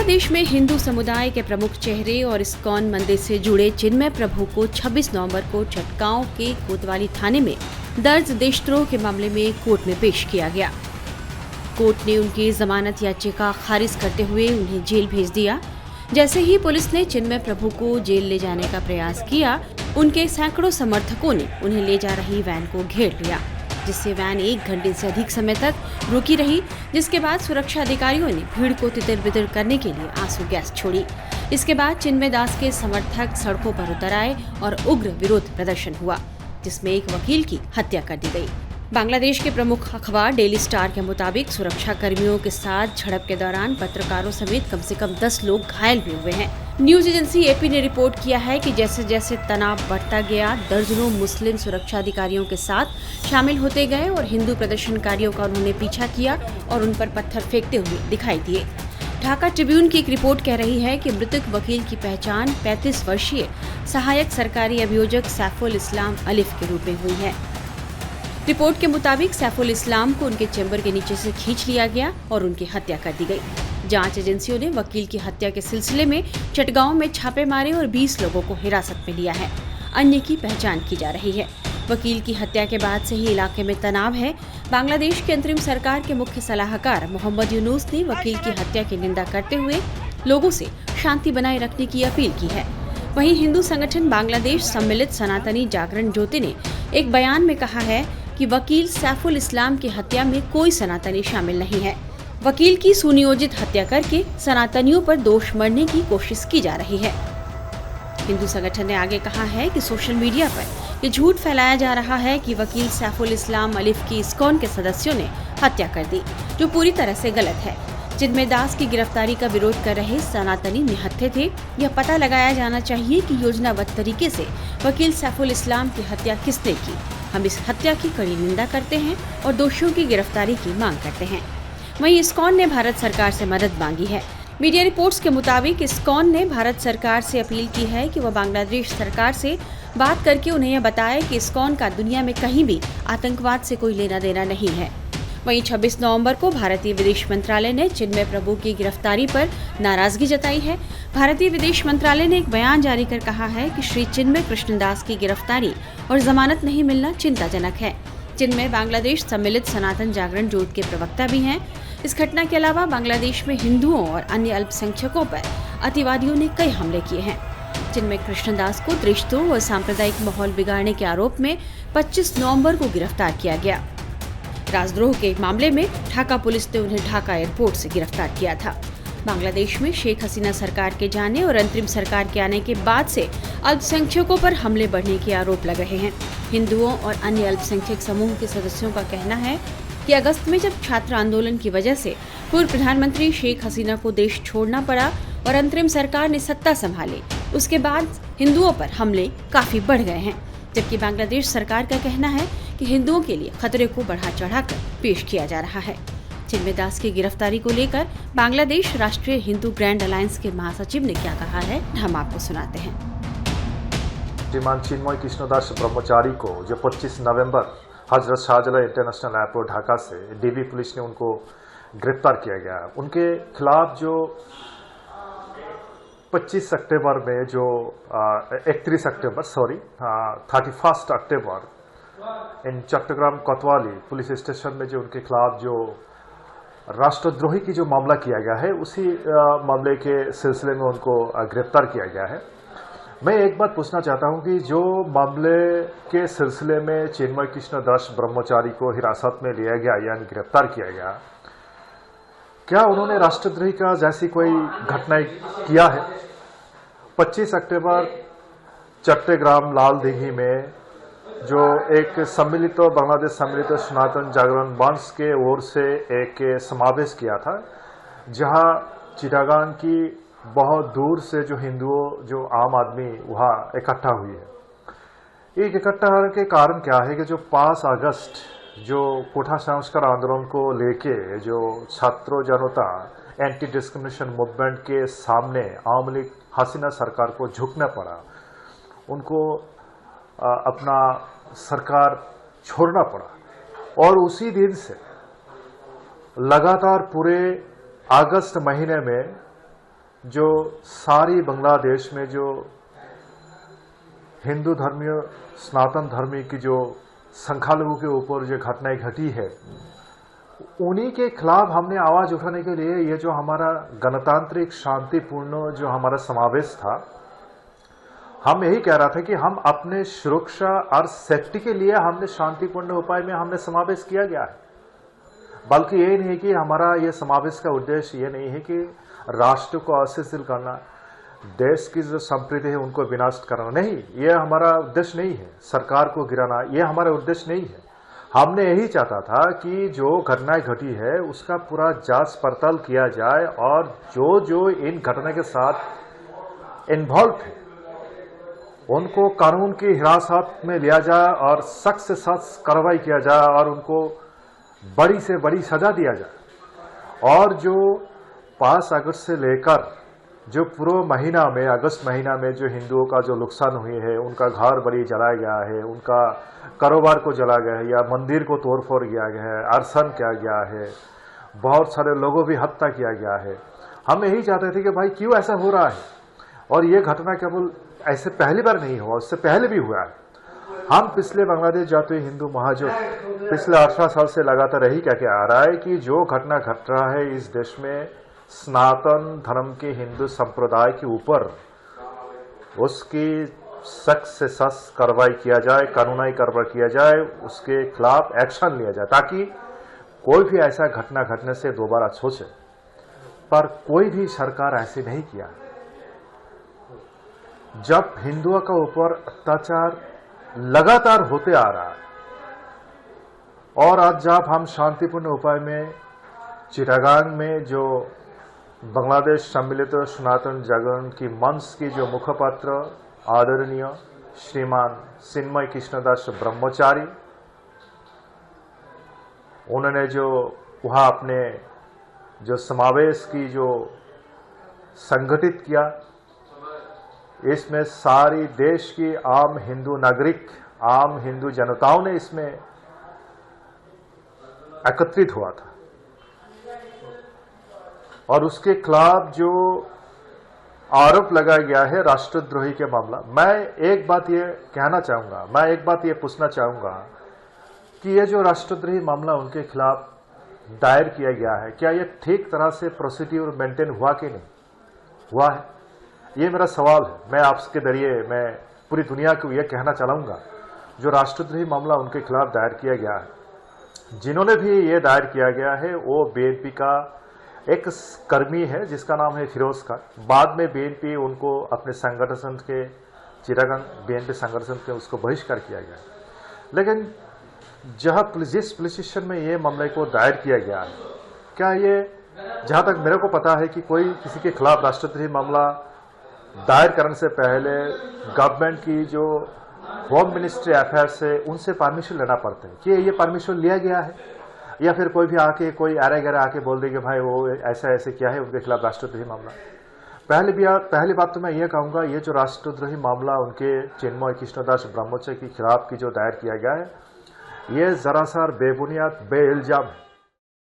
बांग्लादेश में हिंदू समुदाय के प्रमुख चेहरे और इस्कॉन मंदिर से जुड़े चिन्मय प्रभु को 26 नवंबर को चटगांव के कोतवाली थाने में दर्ज देशद्रोह के मामले में कोर्ट में पेश किया गया। कोर्ट ने उनकी जमानत याचिका खारिज करते हुए उन्हें जेल भेज दिया। जैसे ही पुलिस ने चिन्मय प्रभु को जेल ले जाने का प्रयास किया, उनके सैकड़ों समर्थकों ने उन्हें ले जा रही वैन को घेर लिया, जिससे वैन 1 घंटे से अधिक समय तक रुकी रही, जिसके बाद सुरक्षा अधिकारियों ने भीड़ को तितर-बितर करने के लिए आंसू गैस छोड़ी। इसके बाद चिन्मय दास के समर्थक सड़कों पर उतर आए और उग्र विरोध प्रदर्शन हुआ, जिसमें एक वकील की हत्या कर दी गई। बांग्लादेश के प्रमुख अखबार डेली स्टार के मुताबिक सुरक्षा कर्मियों के साथ झड़प के दौरान पत्रकारों समेत कम से कम 10 लोग घायल भी हुए हैं। न्यूज एजेंसी एपी ने रिपोर्ट किया है कि जैसे जैसे तनाव बढ़ता गया, दर्जनों मुस्लिम सुरक्षा अधिकारियों के साथ शामिल होते गए और हिंदू प्रदर्शनकारियों का उन्होंने पीछा किया और उन पर पत्थर फेंकते हुए दिखाई दिए। ढाका ट्रिब्यून की एक रिपोर्ट कह रही है कि मृतक वकील की पहचान 35 वर्षीय सहायक सरकारी अभियोजक सैफुल इस्लाम अलिफ के रूप में हुई है। रिपोर्ट के मुताबिक सैफुल इस्लाम को उनके चैम्बर के नीचे से खींच लिया गया और उनकी हत्या कर दी गई। जांच एजेंसियों ने वकील की हत्या के सिलसिले में चटगांव में छापे मारे और 20 लोगों को हिरासत में लिया है। अन्य की पहचान की जा रही है। वकील की हत्या के बाद से ही इलाके में तनाव है। बांग्लादेश की अंतरिम सरकार के मुख्य सलाहकार मोहम्मद यूनुस ने वकील की हत्या की निंदा करते हुए लोगों से शांति बनाए रखने की अपील की है। वहीं हिंदू संगठन बांग्लादेश सम्मिलित सनातनी जागरण ज्योति ने एक बयान में कहा है कि वकील सैफुल इस्लाम की हत्या में कोई सनातनी शामिल नहीं है। वकील की सुनियोजित हत्या करके सनातनियों पर दोष मढ़ने की कोशिश की जा रही है। हिंदू संगठन ने आगे कहा है कि सोशल मीडिया पर ये झूठ फैलाया जा रहा है कि वकील सैफुल इस्लाम अलिफ की इस्कॉन के सदस्यों ने हत्या कर दी, जो पूरी तरह से गलत है। चिन्मय दास की गिरफ्तारी का विरोध कर रहे सनातनी निहत्थे थे। यह पता लगाया जाना चाहिए कि योजनाबद्ध तरीके से वकील सैफुल इस्लाम की हत्या किसने की। हम इस हत्या की कड़ी निंदा करते हैं और दोषियों की गिरफ्तारी की मांग करते हैं। वहीं इस्कॉन ने भारत सरकार से मदद मांगी है। मीडिया रिपोर्ट्स के मुताबिक इस्कॉन ने भारत सरकार से अपील की है कि वह बांग्लादेश सरकार से बात करके उन्हें यह बताए कि इस्कॉन का दुनिया में कहीं भी आतंकवाद से कोई लेना देना नहीं है। वहीं 26 नवंबर को भारतीय विदेश मंत्रालय ने चिन्मय प्रभु की गिरफ्तारी पर नाराजगी जताई है। भारतीय विदेश मंत्रालय ने एक बयान जारी कर कहा है कि श्री चिन्मय कृष्णदास की गिरफ्तारी और जमानत नहीं मिलना चिंताजनक है। चिन्मय बांग्लादेश सम्मिलित सनातन जागरण ज्योत के प्रवक्ता भी हैं। इस घटना के अलावा बांग्लादेश में हिंदुओं और अन्य अल्पसंख्यकों पर अतिवादियों ने कई हमले किए हैं। चिन्मय कृष्णदास को देशद्रोह और सांप्रदायिक माहौल बिगाड़ने के आरोप में 25 नवंबर को गिरफ्तार किया गया। राजद्रोह के मामले में ढाका पुलिस ने उन्हें ढाका एयरपोर्ट से गिरफ्तार किया था। बांग्लादेश में शेख हसीना सरकार के जाने और अंतरिम सरकार के आने के बाद से अल्पसंख्यकों पर हमले बढ़ने के आरोप लग रहे हैं। हिंदुओं और अन्य अल्पसंख्यक समूह के सदस्यों का कहना है कि अगस्त में जब छात्र आंदोलन की वजह से पूर्व प्रधानमंत्री शेख हसीना को देश छोड़ना पड़ा और अंतरिम सरकार ने सत्ता संभाली, उसके बाद हिंदुओं पर हमले काफी बढ़ गए हैं। जबकि बांग्लादेश सरकार का कहना है कि हिंदुओं के लिए खतरे को बढ़ा चढ़ाकर पेश किया जा रहा है। चिन्मय दास की गिरफ्तारी को लेकर बांग्लादेश राष्ट्रीय हिंदू ग्रैंड अलायंस के महासचिव ने क्या कहा है, हम आपको सुनाते हैं। श्रीमान चिन्मय कृष्णदास ब्रह्मचारी को जो 25 नवंबर हजरत शाहजलाल इंटरनेशनल एयरपोर्ट ढाका से डीबी पुलिस ने उनको गिरफ्तार किया गया। उनके खिलाफ जो 25 अक्टूबर में जो 31 अक्टूबर इन चट्टग्राम कोतवाली पुलिस स्टेशन में जो उनके खिलाफ जो राष्ट्रद्रोही की जो मामला किया गया है, उसी मामले के सिलसिले में उनको गिरफ्तार किया गया है। मैं एक बात पूछना चाहता हूं कि जो मामले के सिलसिले में चिन्मय कृष्णदास ब्रह्मचारी को हिरासत में लिया गया यानी गिरफ्तार किया गया, क्या उन्होंने राष्ट्रद्रोही का जैसी कोई घटना किया है? 25 अक्टूबर चट्टग्राम लाल दिघी में जो एक सम्मिलित बांग्लादेश सम्मिलित सनातन जागरण मंच के ओर से एक समावेश किया था, जहां चिटागांग की बहुत दूर से जो हिंदुओं जो आम आदमी वहां इकट्ठा हुई है। एक इकट्ठा होने के कारण क्या है कि जो 5 अगस्त जो कोठा संस्कार आंदोलन को लेके जो छात्रों जनता एंटी डिस्क्रिमिनेशन मूवमेंट के सामने आवामी लीग हसीना सरकार को झुकना पड़ा, उनको अपना सरकार छोड़ना पड़ा और उसी दिन से लगातार पूरे अगस्त महीने में जो सारी बांग्लादेश में जो हिंदू धर्मीय सनातन धर्मी की जो संख्यालघु के ऊपर जो घटनाएं घटी है, उन्हीं के खिलाफ हमने आवाज उठाने के लिए ये जो हमारा गणतांत्रिक शांतिपूर्ण जो हमारा समावेश था, हम यही कह रहा था कि हम अपने सुरक्षा और सेफ्टी के लिए हमने शांतिपूर्ण उपाय में हमने समावेश किया गया है। बल्कि ये नहीं है कि हमारा ये समावेश का उद्देश्य ये नहीं है कि राष्ट्र को अस्थिर करना, देश की जो संप्रीति है उनको विनाश करना, नहीं, ये हमारा उद्देश्य नहीं है। सरकार को गिराना ये हमारा उद्देश्य नहीं है। हमने यही चाहता था कि जो घटनाएं घटी है उसका पूरा जांच पड़ताल किया जाए और जो जो इन घटना के साथ इन्वॉल्व है उनको कानून की हिरासत में लिया जाए और सख्त से सख्त कार्रवाई किया जाए और उनको बड़ी से बड़ी सजा दिया जाए। और जो 5 अगस्त से लेकर जो पूरा महीना में, अगस्त महीना में जो हिंदुओं का जो नुकसान हुई है, उनका घर बड़ी जलाया गया है, उनका कारोबार को जला गया है या मंदिर को तोड़फोड़ किया गया है, अरसन किया गया है, बहुत सारे लोगों भी हत्या किया गया है। हम यही चाहते थे कि भाई क्यों ऐसा हो रहा है, और ये घटना केवल ऐसे पहली बार नहीं हुआ, उससे पहले भी हुआ है। हम पिछले बांग्लादेश जातीय हिंदू महाजोट पिछले 18 साल से लगातार यही कह के आ रहा है कि जो घटना घट रहा है इस देश में सनातन धर्म के हिंदू संप्रदाय के ऊपर, उसकी सख्त से सख्त कार्रवाई किया जाए, कानूनी कार्रवाई किया जाए, उसके खिलाफ एक्शन लिया जाए ताकि कोई भी ऐसा घटना घटने से दोबारा सोचे। पर कोई भी सरकार ऐसे नहीं किया। जब हिंदुओं का ऊपर अत्याचार लगातार होते आ रहा है और आज जब हम शांतिपूर्ण उपाय में चिटागांग में जो बांग्लादेश सम्मिलित सनातन जागरण की मंच की जो मुखपात्र आदरणीय श्रीमान चिन्मय कृष्णदास ब्रह्मचारी, उन्होंने जो वहां अपने जो समावेश की जो संगठित किया, इसमें सारी देश की आम हिंदू नागरिक, आम हिंदू जनताओं ने इसमें एकत्रित हुआ था और उसके खिलाफ जो आरोप लगाया गया है राष्ट्रद्रोही के मामला, मैं एक बात ये कहना चाहूंगा, मैं एक बात ये पूछना चाहूंगा कि ये जो राष्ट्रद्रोही मामला उनके खिलाफ दायर किया गया है, क्या ये ठीक तरह से प्रोसीड्यूर मेंटेन हुआ कि नहीं हुआ है? ये मेरा सवाल है। मैं आपके जरिए मैं पूरी दुनिया को यह कहना चाहूंगा, जो राष्ट्रद्रोही मामला उनके खिलाफ दायर किया गया है, जिन्होंने भी ये दायर किया गया है वो बीएनपी का एक कर्मी है जिसका नाम है फिरोज खान। बाद में बीएनपी उनको अपने संगठन के चिटागांग बीएनपी संगठन के उसको बहिष्कार किया गया। लेकिन जिस पुलिस स्टेशन में ये मामले को दायर किया गया है, क्या ये, जहां तक मेरे को पता है कि कोई किसी के खिलाफ राष्ट्रद्रोही मामला दायर करने से पहले गवर्नमेंट की जो होम मिनिस्ट्री अफेयर्स है उनसे परमिशन लेना पड़ता है। कि ये परमिशन लिया गया है या फिर कोई भी आके कोई आरे गरे आके बोल दे कि भाई वो ऐसा ऐसे किया है, उनके खिलाफ राष्ट्रद्रोही मामला। पहली बात तो मैं ये कहूंगा, ये जो राष्ट्रद्रोही मामला उनके चिन्मय कृष्णदास ब्रह्मचारी के खिलाफ की जो दायर किया गया है, ये जरा सा बेबुनियाद बेइल्जाम है।